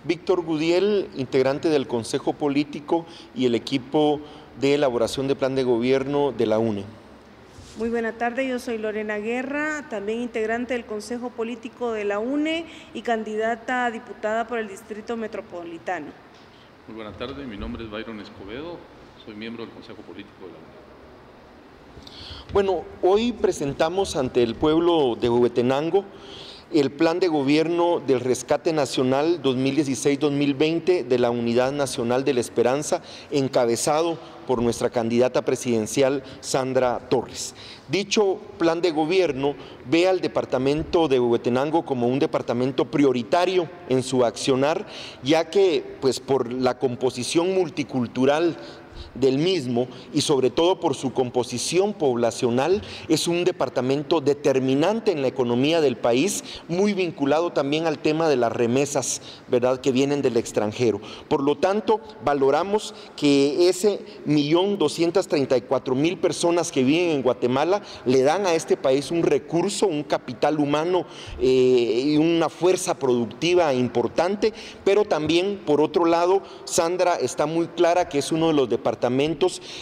Víctor Gudiel, integrante del Consejo Político y el equipo de elaboración de plan de gobierno de la UNE. Muy buena tarde, yo soy Lorena Guerra, también integrante del Consejo Político de la UNE y candidata a diputada por el Distrito Metropolitano. Muy buena tarde, mi nombre es Byron Escobedo, soy miembro del Consejo Político de la UNE. Bueno, hoy presentamos ante el pueblo de Huehuetenango el Plan de Gobierno del Rescate Nacional 2016-2020 de la Unidad Nacional de la Esperanza, encabezado por nuestra candidata presidencial Sandra Torres. Dicho plan de gobierno ve al departamento de Huehuetenango como un departamento prioritario en su accionar, ya que por la composición multicultural del mismo y sobre todo por su composición poblacional, es un departamento determinante en la economía del país, muy vinculado también al tema de las remesas, ¿verdad?, que vienen del extranjero. Por lo tanto, valoramos que ese 1.234.000 personas que viven en Guatemala le dan a este país un recurso, un capital humano y una fuerza productiva importante, pero también, por otro lado, Sandra está muy clara que es uno de los departamentos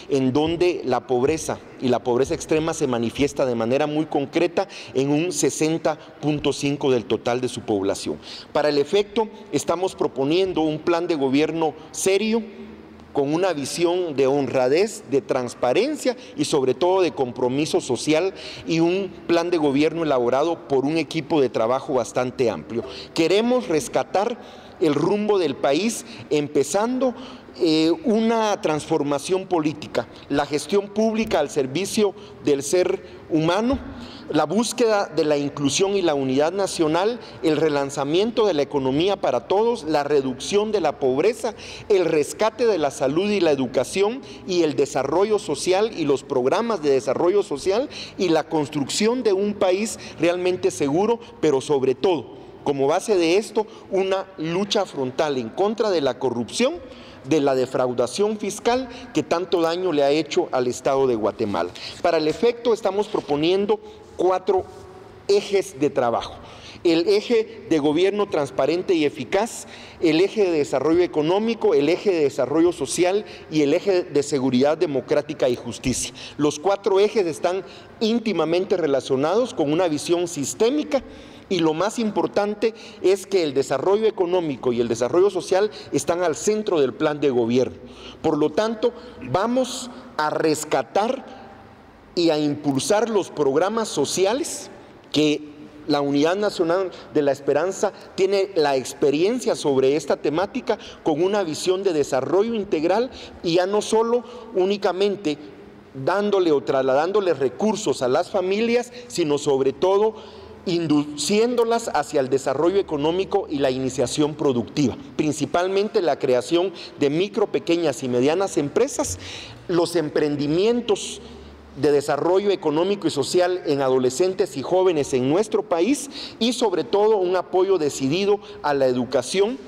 en donde la pobreza y la pobreza extrema se manifiesta de manera muy concreta en un 60.5% del total de su población. Para el efecto, estamos proponiendo un plan de gobierno serio, con una visión de honradez, de transparencia y sobre todo de compromiso social, y un plan de gobierno elaborado por un equipo de trabajo bastante amplio. Queremos rescatar el rumbo del país, empezando una transformación política, la gestión pública al servicio del ser humano, la búsqueda de la inclusión y la unidad nacional, el relanzamiento de la economía para todos, la reducción de la pobreza, el rescate de la salud y la educación y el desarrollo social y los programas de desarrollo social y la construcción de un país realmente seguro, pero sobre todo, como base de esto, una lucha frontal en contra de la corrupción, de la defraudación fiscal que tanto daño le ha hecho al Estado de Guatemala. Para el efecto, estamos proponiendo 4 ejes de trabajo: el eje de gobierno transparente y eficaz, el eje de desarrollo económico, el eje de desarrollo social y el eje de seguridad democrática y justicia. Los 4 ejes están íntimamente relacionados con una visión sistémica, y lo más importante es que el desarrollo económico y el desarrollo social están al centro del plan de gobierno. Por lo tanto, vamos a rescatar y a impulsar los programas sociales que la Unidad Nacional de la Esperanza tiene la experiencia sobre esta temática, con una visión de desarrollo integral, y ya no solo únicamente dándole o trasladándole recursos a las familias, sino sobre todo induciéndolas hacia el desarrollo económico y la iniciación productiva, principalmente la creación de micro, pequeñas y medianas empresas, los emprendimientos de desarrollo económico y social en adolescentes y jóvenes en nuestro país, y sobre todo un apoyo decidido a la educación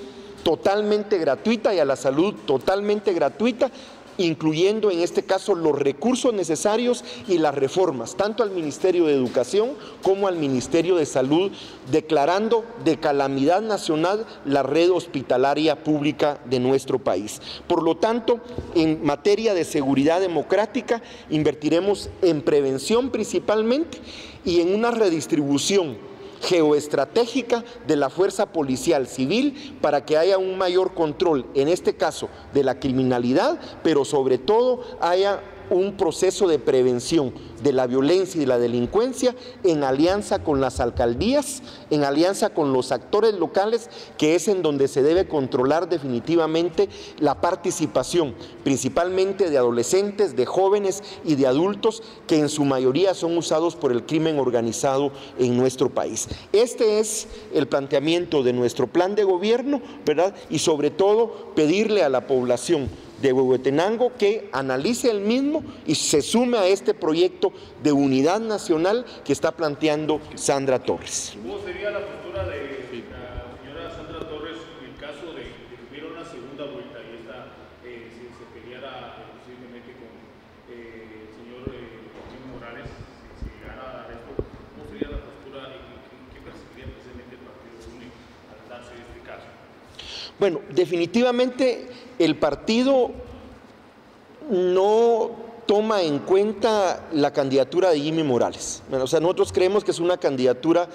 totalmente gratuita y a la salud totalmente gratuita, incluyendo en este caso los recursos necesarios y las reformas, tanto al Ministerio de Educación como al Ministerio de Salud, declarando de calamidad nacional la red hospitalaria pública de nuestro país. Por lo tanto, en materia de seguridad democrática, invertiremos en prevención principalmente y en una redistribución geoestratégica de la fuerza policial civil para que haya un mayor control, en este caso, de la criminalidad, pero sobre todo haya un proceso de prevención de la violencia y de la delincuencia en alianza con las alcaldías, en alianza con los actores locales, que es en donde se debe controlar definitivamente la participación, principalmente de adolescentes, de jóvenes y de adultos, que en su mayoría son usados por el crimen organizado en nuestro país. Este es el planteamiento de nuestro plan de gobierno, ¿verdad? Y sobre todo pedirle a la población de Huehuetenango que analice el mismo y se sume a este proyecto de unidad nacional que está planteando Sandra Torres. ¿Cómo sería la postura de la señora Sandra Torres en el caso de que hubiera una segunda vuelta y esta se peleara posiblemente con el señor Joaquín Morales, si se llegara a dar esto? ¿Cómo sería la postura y qué perseguiría precisamente el Partido UNE al darse este caso? Bueno, definitivamente el partido no toma en cuenta la candidatura de Jimmy Morales. Bueno, o sea, nosotros creemos que es una candidatura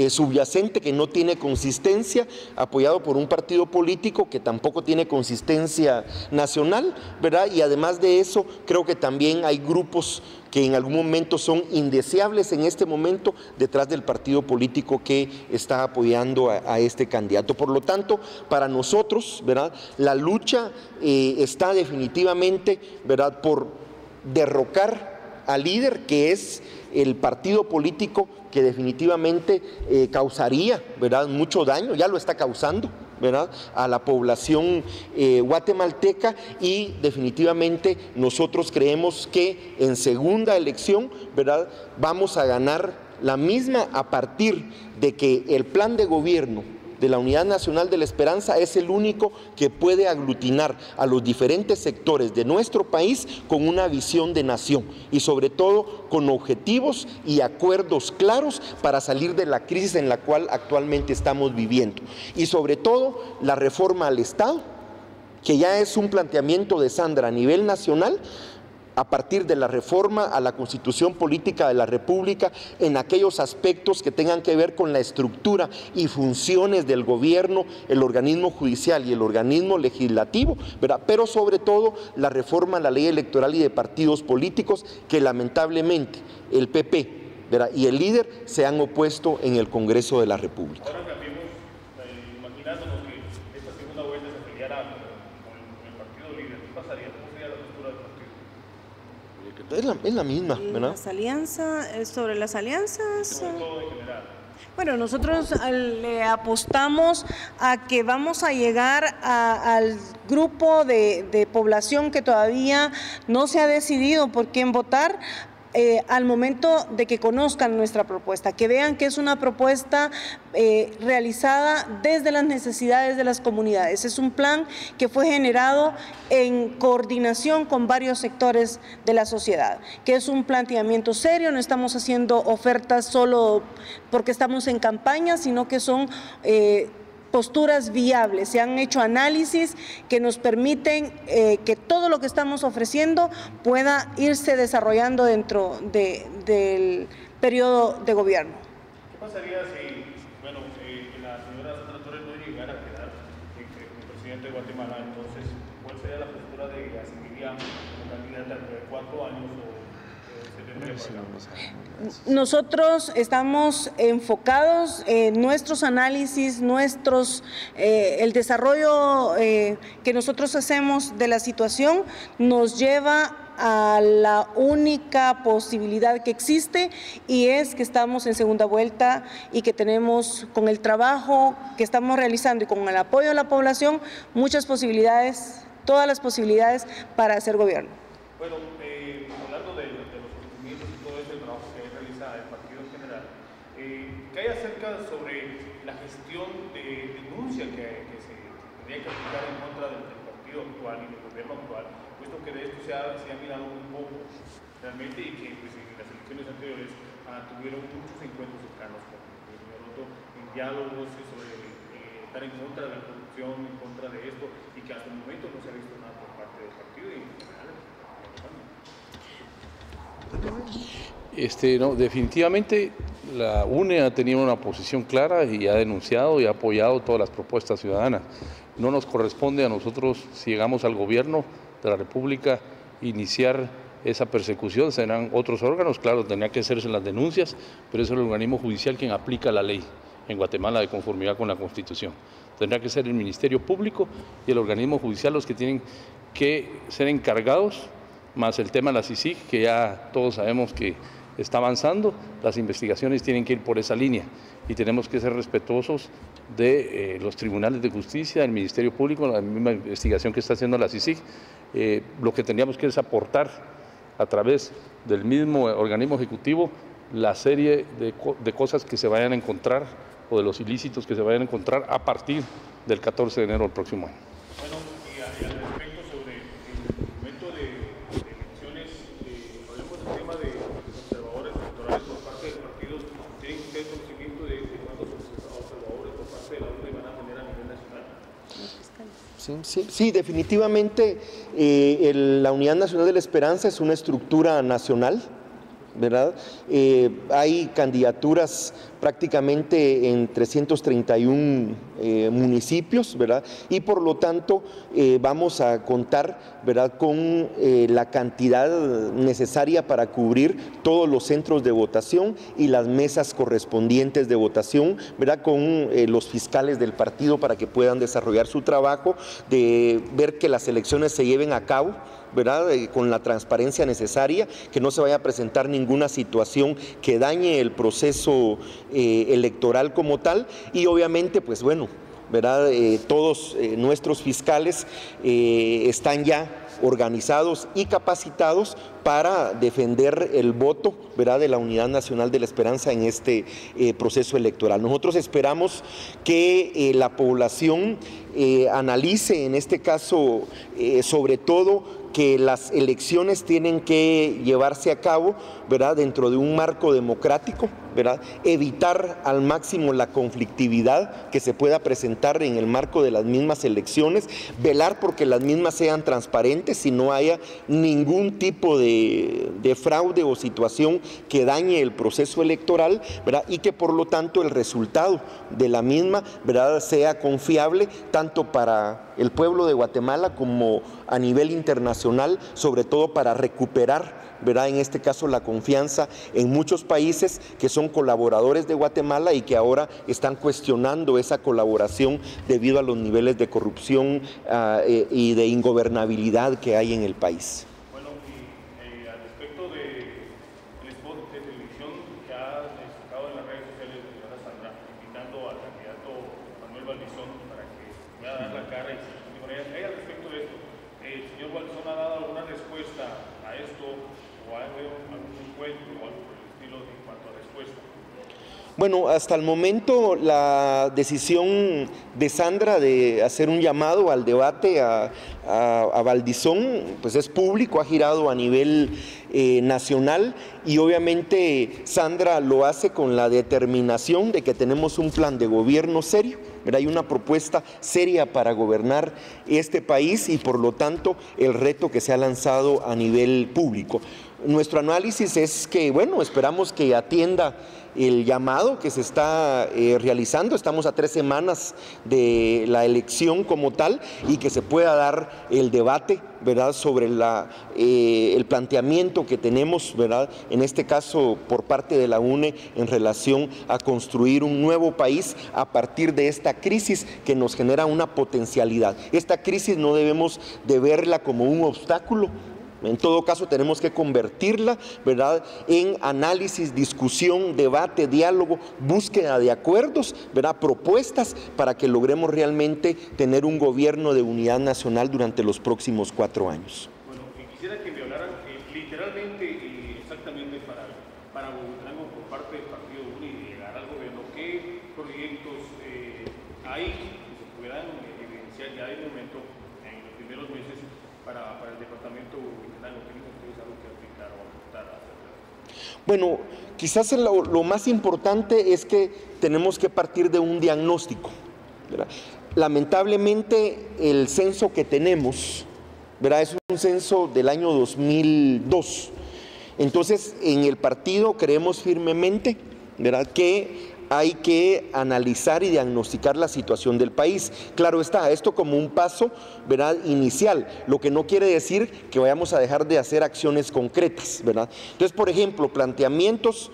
subyacente, que no tiene consistencia, apoyado por un partido político que tampoco tiene consistencia nacional, ¿verdad? Y además de eso, creo que también hay grupos que en algún momento son indeseables en este momento detrás del partido político que está apoyando a este candidato. Por lo tanto, para nosotros, ¿verdad?, la lucha está definitivamente, ¿verdad?, por derrocar al líder, que es el partido político que definitivamente causaría, ¿verdad?, mucho daño, ya lo está causando, ¿verdad?, a la población guatemalteca, y definitivamente nosotros creemos que en segunda elección, ¿verdad?, vamos a ganar la misma a partir de que el plan de gobierno de la Unidad Nacional de la Esperanza es el único que puede aglutinar a los diferentes sectores de nuestro país con una visión de nación y sobre todo con objetivos y acuerdos claros para salir de la crisis en la cual actualmente estamos viviendo. Y sobre todo la reforma al Estado, que ya es un planteamiento de Sandra a nivel nacional, a partir de la reforma a la Constitución Política de la República en aquellos aspectos que tengan que ver con la estructura y funciones del gobierno, el organismo judicial y el organismo legislativo, ¿verdad? Pero sobre todo la reforma a la ley electoral y de partidos políticos, que lamentablemente el PP, ¿verdad?, y el líder se han opuesto en el Congreso de la República. Ahora cambiemos, imaginándonos que esta segunda vuelta se peleara con el partido líder, ¿qué pasaría? ¿Cómo sería la postura del partido? Es la misma, ¿verdad? Las alianzas, sobre las alianzas. Todo en general. Bueno, nosotros le apostamos a que vamos a llegar al grupo de población que todavía no se ha decidido por quién votar, al momento de que conozcan nuestra propuesta, que vean que es una propuesta realizada desde las necesidades de las comunidades. Es un plan que fue generado en coordinación con varios sectores de la sociedad, que es un planteamiento serio. No estamos haciendo ofertas solo porque estamos en campaña, sino que son posturas viables. Se han hecho análisis que nos permiten que todo lo que estamos ofreciendo pueda irse desarrollando dentro del periodo de gobierno. ¿Qué pasaría si, bueno, la señora Sandra Torres no llegara a quedar como presidente de Guatemala? Entonces, ¿cuál sería la postura de la seguiría como candidata dentro de 4 años o se tendría para? Nosotros estamos enfocados en nuestros análisis, el desarrollo que nosotros hacemos de la situación nos lleva a la única posibilidad que existe, y es que estamos en segunda vuelta y que tenemos, con el trabajo que estamos realizando y con el apoyo de la población, muchas posibilidades, todas las posibilidades para hacer gobierno. Bueno, hablando de los conocimientos y todo ese trabajo que realiza el partido en general, ¿qué hay acerca sobre la gestión de denuncia que se tendría que aplicar en contra del partido actual y del gobierno actual, puesto que de esto se ha mirado un poco realmente, y que pues, en las elecciones anteriores tuvieron muchos encuentros cercanos con el señor Otto en diálogos sobre estar en contra de la corrupción, en contra de esto, y que hasta el momento no se ha visto nada por parte del partido y en general. No, definitivamente la UNE ha tenido una posición clara y ha denunciado y ha apoyado todas las propuestas ciudadanas. No nos corresponde a nosotros, si llegamos al gobierno de la República, iniciar esa persecución. Serán otros órganos, claro, tendría que hacerse las denuncias, pero es el organismo judicial quien aplica la ley en Guatemala de conformidad con la Constitución. Tendrá que ser el Ministerio Público y el organismo judicial los que tienen que ser encargados, más el tema de la CICIG, que ya todos sabemos que está avanzando. Las investigaciones tienen que ir por esa línea y tenemos que ser respetuosos de los tribunales de justicia, del Ministerio Público, la misma investigación que está haciendo la CICIG. Lo que tendríamos que es aportar a través del mismo organismo ejecutivo la serie de cosas que se vayan a encontrar, o de los ilícitos que se vayan a encontrar a partir del 14 de enero del próximo año. Bueno, y al respecto sobre el documento de elecciones, hablemos del tema de los observadores electorales por parte del partido. ¿Tienen ustedes conocimiento de cuántos observadores por parte de la UNE van a tener a nivel nacional? Sí, definitivamente la Unidad Nacional de la Esperanza es una estructura nacional, ¿verdad? Hay candidaturas prácticamente en 331 municipios, ¿verdad? Y por lo tanto vamos a contar, ¿verdad?, con la cantidad necesaria para cubrir todos los centros de votación y las mesas correspondientes de votación, ¿verdad?, con los fiscales del partido para que puedan desarrollar su trabajo de ver que las elecciones se lleven a cabo, ¿verdad?, con la transparencia necesaria, que no se vaya a presentar ninguna situación que dañe el proceso electoral como tal, y obviamente, pues bueno, ¿verdad?, todos nuestros fiscales están ya organizados y capacitados para defender el voto, ¿verdad?, de la Unidad Nacional de la Esperanza en este proceso electoral. Nosotros esperamos que la población analice en este caso sobre todo que las elecciones tienen que llevarse a cabo, ¿verdad?, dentro de un marco democrático, ¿verdad?, evitar al máximo la conflictividad que se pueda presentar en el marco de las mismas elecciones, velar porque las mismas sean transparentes y no haya ningún tipo de fraude o situación que dañe el proceso electoral, ¿verdad?, y que por lo tanto el resultado de la misma, ¿verdad?, sea confiable tanto para el pueblo de Guatemala como a nivel internacional, sobre todo para recuperar, ¿verdad?, en este caso la confianza en muchos países que son colaboradores de Guatemala y que ahora están cuestionando esa colaboración debido a los niveles de corrupción y de ingobernabilidad que hay en el país. Bueno, y al respecto del spot de televisión que ha sacado en las redes sociales de la señora Sandra, invitando al candidato Manuel Valdizón para que pueda dar la cara y se con ella. Al respecto de esto, ¿el señor Valdizón ha dado alguna respuesta a esto o ha habido algún encuentro o algo por el estilo en cuanto a respuesta? Bueno, hasta el momento la decisión de Sandra de hacer un llamado al debate a Valdizón, pues es público, ha girado a nivel nacional y obviamente Sandra lo hace con la determinación de que tenemos un plan de gobierno serio, ¿verdad? Hay una propuesta seria para gobernar este país y por lo tanto el reto que se ha lanzado a nivel público. Nuestro análisis es que, bueno, esperamos que atienda el llamado que se está realizando. Estamos a 3 semanas de la elección como tal y que se pueda dar el debate, ¿verdad?, sobre el planteamiento que tenemos, ¿verdad?, en este caso por parte de la UNE en relación a construir un nuevo país a partir de esta crisis que nos genera una potencialidad. Esta crisis no debemos de verla como un obstáculo. En todo caso tenemos que convertirla, ¿verdad?, en análisis, discusión, debate, diálogo, búsqueda de acuerdos, ¿verdad?, propuestas para que logremos realmente tener un gobierno de unidad nacional durante los próximos 4 años. Bueno, quisiera que me hablaran literalmente y exactamente para Bogotá por parte del Partido UNE y llegar al gobierno, ¿qué proyectos hay que se puedan evidenciar ya de momento en los primeros meses para el departamento bogotano? ¿Tienen ustedes algo que aplicar o aportar? Bueno, quizás lo más importante es que tenemos que partir de un diagnóstico, ¿verdad? Lamentablemente el censo que tenemos, ¿verdad?, es un censo del año 2002. Entonces en el partido creemos firmemente, ¿verdad?, que hay que analizar y diagnosticar la situación del país. Claro está, esto como un paso, ¿verdad?, inicial, lo que no quiere decir que vayamos a dejar de hacer acciones concretas, ¿verdad? Entonces, por ejemplo, planteamientos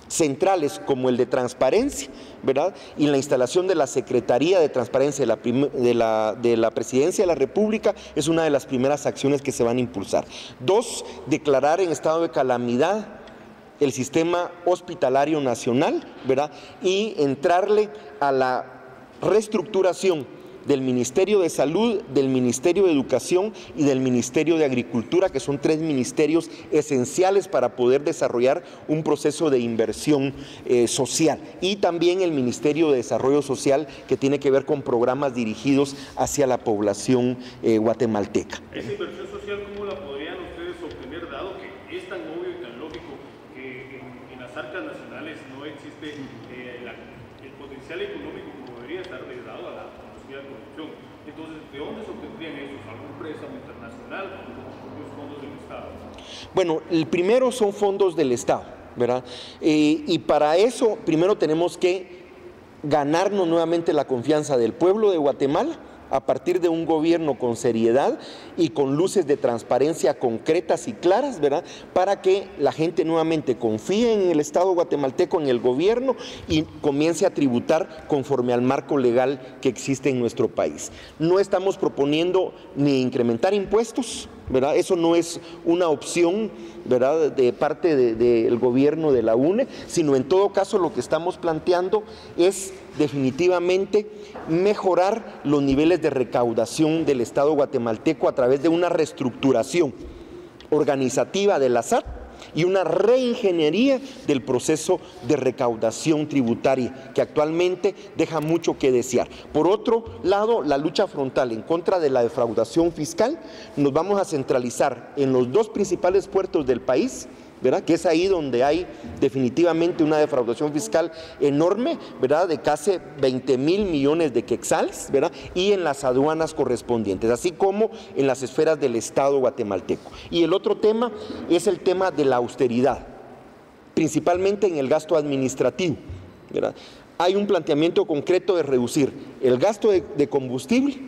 centrales como el de transparencia, ¿verdad?, y la instalación de la Secretaría de Transparencia de la Presidencia de la República es una de las primeras acciones que se van a impulsar. 2, declarar en estado de calamidad el sistema hospitalario nacional, ¿verdad?, y entrarle a la reestructuración del Ministerio de Salud, del Ministerio de Educación y del Ministerio de Agricultura, que son 3 ministerios esenciales para poder desarrollar un proceso de inversión social, y también el Ministerio de Desarrollo Social, que tiene que ver con programas dirigidos hacia la población guatemalteca. Esa inversión social, ¿cómo la podrían ustedes obtener, dado que es tan obvio y tan lógico que en las arcas nacionales no existe el potencial económico como debería estar dado a la conocida corrupción? Entonces, ¿de dónde se obtendrían esos? ¿Algún préstamo internacional o los propios fondos del Estado? Bueno, el primero son fondos del Estado, ¿verdad? Y para eso primero tenemos que ganarnos nuevamente la confianza del pueblo de Guatemala a partir de un gobierno con seriedad y con luces de transparencia concretas y claras, ¿verdad? Para que la gente nuevamente confíe en el Estado guatemalteco, en el gobierno, y comience a tributar conforme al marco legal que existe en nuestro país. No estamos proponiendo ni incrementar impuestos, ¿verdad? Eso no es una opción, ¿verdad?, de parte del gobierno de la UNE, sino en todo caso lo que estamos planteando es definitivamente mejorar los niveles de recaudación del Estado guatemalteco a través de una reestructuración organizativa de la SAT y una reingeniería del proceso de recaudación tributaria, que actualmente deja mucho que desear. Por otro lado, la lucha frontal en contra de la defraudación fiscal, nos vamos a centralizar en los dos principales puertos del país, ¿verdad?, que es ahí donde hay definitivamente una defraudación fiscal enorme, ¿verdad?, de casi 20,000 millones de quetzales, ¿verdad?, y en las aduanas correspondientes, así como en las esferas del Estado guatemalteco. Y el otro tema es el tema de la austeridad, principalmente en el gasto administrativo, ¿verdad? Hay un planteamiento concreto de reducir el gasto de combustible,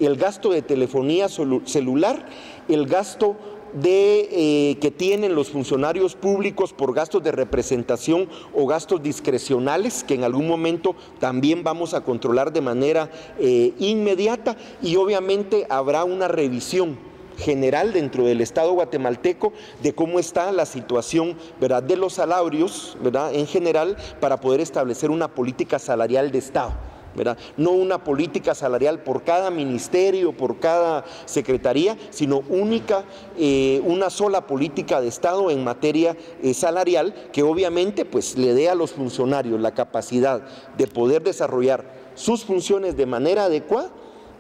el gasto de telefonía celular, el gasto que tienen los funcionarios públicos por gastos de representación o gastos discrecionales, que en algún momento también vamos a controlar de manera inmediata, y obviamente habrá una revisión general dentro del Estado guatemalteco de cómo está la situación, ¿verdad?, de los salarios, ¿verdad?, en general, para poder establecer una política salarial de Estado, ¿verdad? No una política salarial por cada ministerio, por cada secretaría, sino una sola política de Estado en materia salarial, que obviamente pues le dé a los funcionarios la capacidad de poder desarrollar sus funciones de manera adecuada,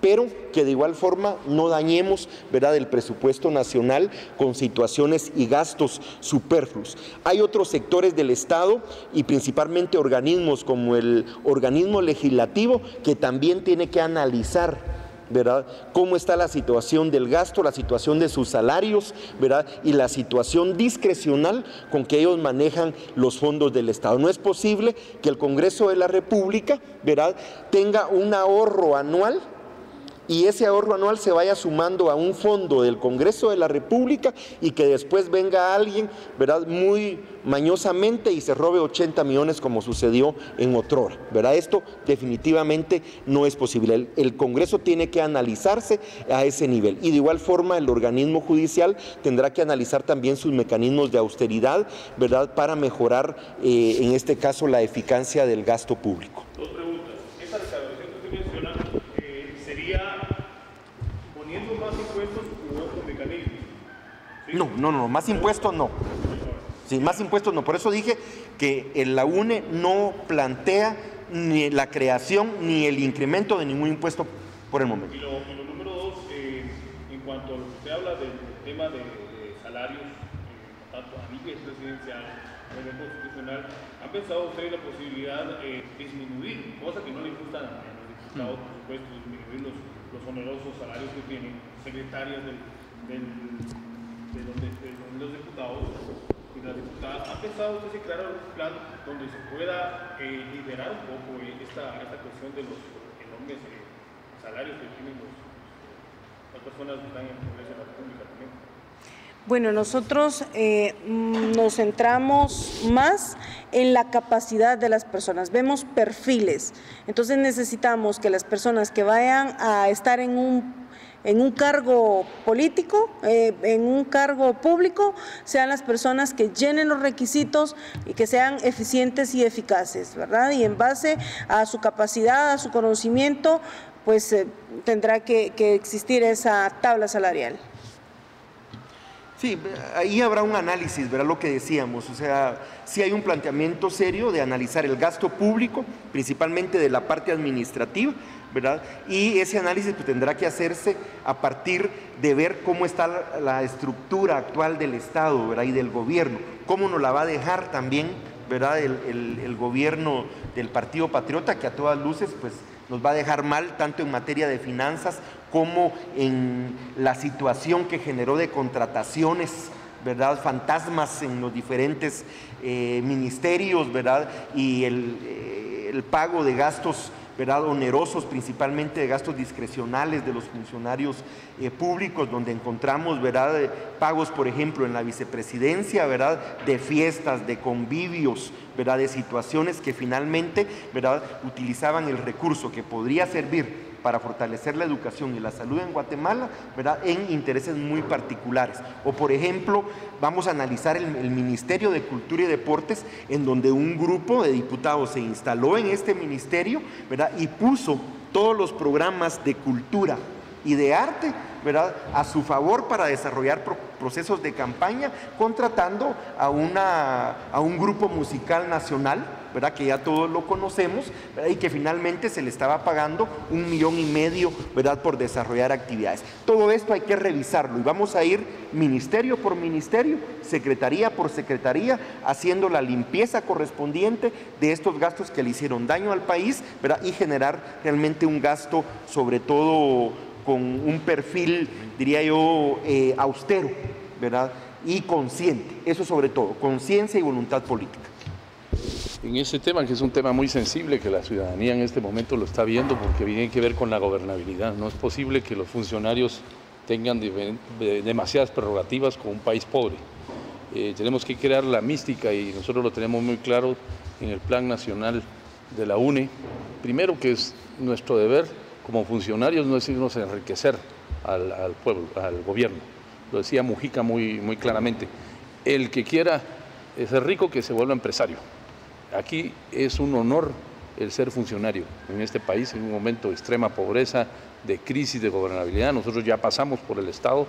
pero que de igual forma no dañemos, ¿verdad?, el presupuesto nacional con situaciones y gastos superfluos. Hay otros sectores del Estado y principalmente organismos como el organismo legislativo que también tiene que analizar, ¿verdad?, cómo está la situación del gasto, la situación de sus salarios, ¿verdad?, y la situación discrecional con que ellos manejan los fondos del Estado. No es posible que el Congreso de la República, ¿verdad?, tenga un ahorro anual y ese ahorro anual se vaya sumando a un fondo del Congreso de la República y que después venga alguien, ¿verdad?, muy mañosamente y se robe 80 millones como sucedió en otrora, ¿verdad? Esto definitivamente no es posible. El Congreso tiene que analizarse a ese nivel y de igual forma el organismo judicial tendrá que analizar también sus mecanismos de austeridad, ¿verdad?, para mejorar en este caso la eficacia del gasto público. Dos preguntas. Esta recaudación que usted menciona sería poniendo más impuestos u otro mecanismo. ¿Sí? No, más impuestos no. Sí, más impuestos no. Por eso dije que la UNE no plantea ni la creación ni el incremento de ningún impuesto por el momento. Y lo número dos, en cuanto a lo que usted habla del tema de salarios, tanto a nivel presidencial, a nivel constitucional, ¿han pensado ustedes la posibilidad de disminuir, cosa que no le gusta a los diputados, por supuesto, disminuir los onerosos salarios que tienen secretarias de los diputados y las diputadas? ¿Han pensado ustedes en crear un plan donde se pueda liberar un poco esta cuestión de los enormes salarios que tienen las personas que están en el Congreso de la República también? Bueno, nosotros nos centramos más en la capacidad de las personas, vemos perfiles, entonces necesitamos que las personas que vayan a estar en un cargo político, en un cargo público, sean las personas que llenen los requisitos y que sean eficientes y eficaces, ¿verdad? Y en base a su capacidad, a su conocimiento, pues tendrá que existir esa tabla salarial. Sí, ahí habrá un análisis, ¿verdad?, lo que decíamos, o sea, sí hay un planteamiento serio de analizar el gasto público, principalmente de la parte administrativa, ¿verdad?, y ese análisis pues, tendrá que hacerse a partir de ver cómo está la estructura actual del Estado, ¿verdad?, y del gobierno, cómo nos la va a dejar también, ¿verdad?, el gobierno del Partido Patriota, que a todas luces pues nos va a dejar mal tanto en materia de finanzas como en la situación que generó de contrataciones, ¿verdad?, fantasmas en los diferentes ministerios, ¿verdad?, y el pago de gastos, ¿verdad?, onerosos, principalmente de gastos discrecionales de los funcionarios públicos, donde encontramos, ¿verdad?, pagos, por ejemplo, en la vicepresidencia, ¿verdad?, de fiestas, de convivios, ¿verdad?, de situaciones que finalmente, ¿verdad?, utilizaban el recurso que podría servir para fortalecer la educación y la salud en Guatemala, ¿verdad?, en intereses muy particulares. O, por ejemplo, vamos a analizar el Ministerio de Cultura y Deportes, en donde un grupo de diputados se instaló en este ministerio, ¿verdad?, y puso todos los programas de cultura y de arte, ¿verdad?, a su favor para desarrollar procesos de campaña, contratando a un grupo musical nacional, ¿verdad?, que ya todos lo conocemos, ¿verdad?, y que finalmente se le estaba pagando 1,5 millones, ¿verdad?, por desarrollar actividades. Todo esto hay que revisarlo y vamos a ir ministerio por ministerio, secretaría por secretaría, haciendo la limpieza correspondiente de estos gastos que le hicieron daño al país, ¿verdad?, y generar realmente un gasto, sobre todo con un perfil, diría yo, austero, ¿verdad?, y consciente. Eso sobre todo, conciencia y voluntad política. En ese tema, que es un tema muy sensible, que la ciudadanía en este momento lo está viendo, porque tiene que ver con la gobernabilidad. No es posible que los funcionarios tengan demasiadas prerrogativas con un país pobre. Tenemos que crear la mística, y nosotros lo tenemos muy claro en el Plan Nacional de la UNE. Primero, que es nuestro deber como funcionarios no es irnos a enriquecer al pueblo, al gobierno. Lo decía Mujica muy claramente. El que quiera ser rico, que se vuelva empresario. Aquí es un honor el ser funcionario en este país, en un momento de extrema pobreza, de crisis de gobernabilidad. Nosotros ya pasamos por el Estado.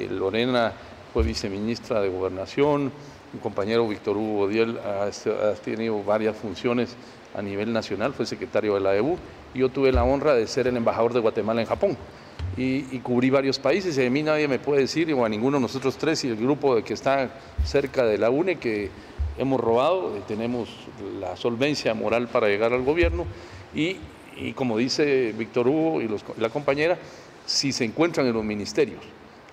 Lorena fue viceministra de Gobernación, mi compañero Víctor Hugo Odiel ha tenido varias funciones a nivel nacional, fue secretario de la EBU, y yo tuve la honra de ser el embajador de Guatemala en Japón. Y cubrí varios países, y de mí nadie me puede decir, o a ninguno de nosotros tres y el grupo que está cerca de la UNE, que hemos robado. Tenemos la solvencia moral para llegar al gobierno y como dice Víctor Hugo y la compañera, si se encuentran en los ministerios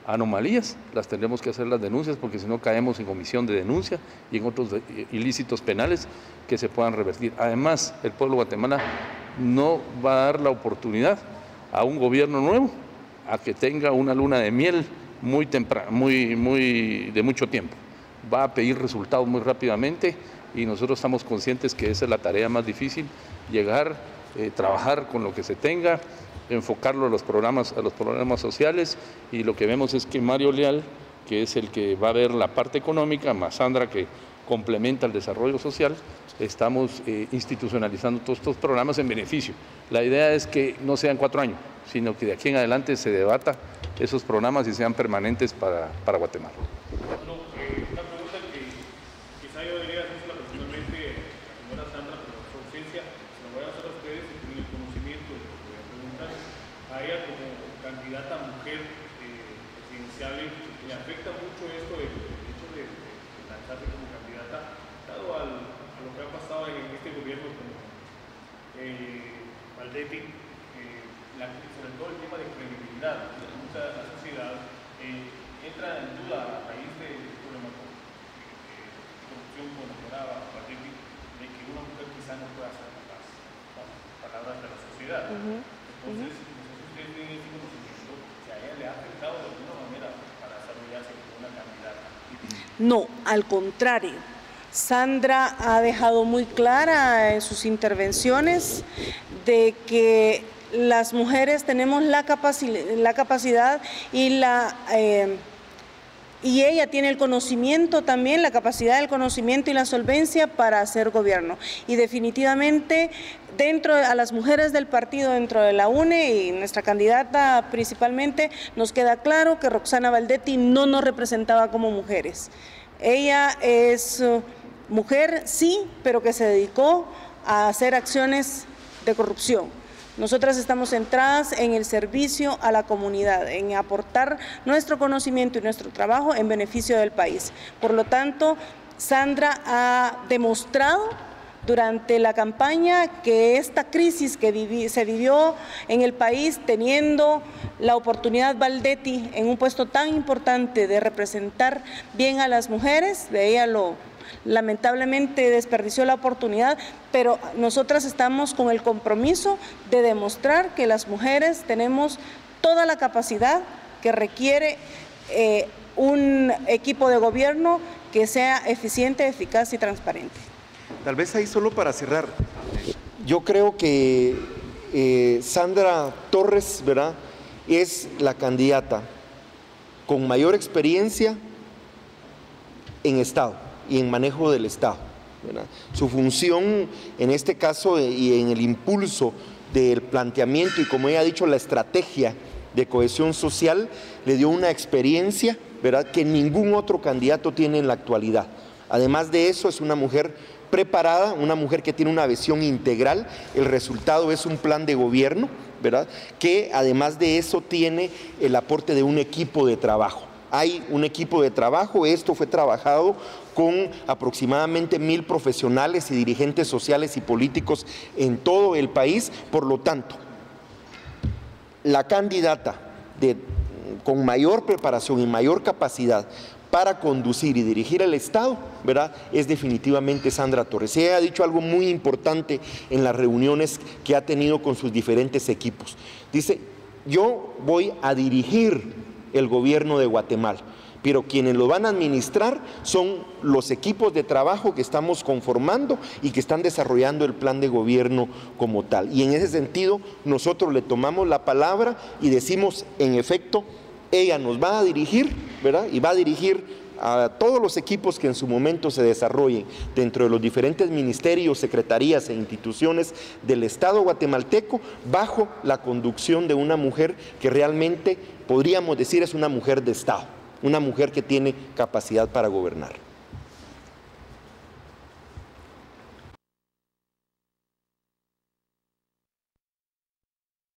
anomalías, las tendremos que hacer las denuncias, porque si no caemos en omisión de denuncia y en otros ilícitos penales que se puedan revertir. Además, el pueblo de Guatemala no va a dar la oportunidad a un gobierno nuevo a que tenga una luna de miel muy temprana, de mucho tiempo. Va a pedir resultados muy rápidamente y nosotros estamos conscientes que esa es la tarea más difícil, llegar, trabajar con lo que se tenga, enfocarlo a los programas sociales, y lo que vemos es que Mario Leal, que es el que va a ver la parte económica, más Sandra, que complementa el desarrollo social, estamos institucionalizando todos estos programas en beneficio. La idea es que no sean 4 años, sino que de aquí en adelante se debata esos programas y sean permanentes para Guatemala. Una pregunta que quizá yo debería hacerla personalmente a la señora Sandra, pero por ausencia se lo voy a hacer a ustedes y tienen el conocimiento de lo que voy a preguntar. A ella como candidata mujer presidencial, ¿le afecta mucho esto, el hecho de lanzarse como candidata, dado a lo que ha pasado en este gobierno con Valdetti, sobre todo el tema de credibilidad de la sociedad? Entra en duda a raíz del problema de corrupción condecorada a Valdetti, de que una mujer quizá no pueda hacer las palabras de la sociedad. Entonces, no sé si ustedes tienen ese conocimiento, si a ella le ha afectado de alguna manera para desarrollarse como una candidata. No, al contrario. Sandra ha dejado muy clara en sus intervenciones de que las mujeres tenemos la capacidad y ella tiene el conocimiento también, la capacidad del conocimiento y la solvencia para hacer gobierno. Y definitivamente a las mujeres del partido dentro de la UNE y nuestra candidata principalmente, nos queda claro que Roxana Valdetti no nos representaba como mujeres. Ella es mujer, sí, pero que se dedicó a hacer acciones de corrupción. Nosotras estamos centradas en el servicio a la comunidad, en aportar nuestro conocimiento y nuestro trabajo en beneficio del país. Por lo tanto, Sandra ha demostrado durante la campaña que esta crisis que se vivió en el país, teniendo la oportunidad Valdetti en un puesto tan importante de representar bien a las mujeres, de ella lamentablemente desperdició la oportunidad, pero nosotras estamos con el compromiso de demostrar que las mujeres tenemos toda la capacidad que requiere un equipo de gobierno que sea eficiente, eficaz y transparente. Tal vez ahí solo para cerrar, yo creo que Sandra Torres, ¿verdad?, es la candidata con mayor experiencia en Estado y en manejo del Estado, ¿verdad? Su función en este caso y en el impulso del planteamiento y, como ella ha dicho, la estrategia de cohesión social le dio una experiencia, ¿verdad?, que ningún otro candidato tiene en la actualidad. Además de eso, es una mujer preparada, una mujer que tiene una visión integral. El resultado es un plan de gobierno, ¿verdad?, que además de eso tiene el aporte de un equipo de trabajo. Hay un equipo de trabajo, esto fue trabajado con aproximadamente 1000 profesionales y dirigentes sociales y políticos en todo el país. Por lo tanto, la candidata con mayor preparación y mayor capacidad para conducir y dirigir el Estado, ¿verdad?, es definitivamente Sandra Torres. Ella ha dicho algo muy importante en las reuniones que ha tenido con sus diferentes equipos. Dice, yo voy a dirigir el gobierno de Guatemala, pero quienes lo van a administrar son los equipos de trabajo que estamos conformando y que están desarrollando el plan de gobierno como tal. Y en ese sentido, nosotros le tomamos la palabra y decimos, en efecto, ella nos va a dirigir, ¿verdad?, y va a dirigir a todos los equipos que en su momento se desarrollen dentro de los diferentes ministerios, secretarías e instituciones del Estado guatemalteco, bajo la conducción de una mujer que realmente, podríamos decir, es una mujer de Estado, una mujer que tiene capacidad para gobernar.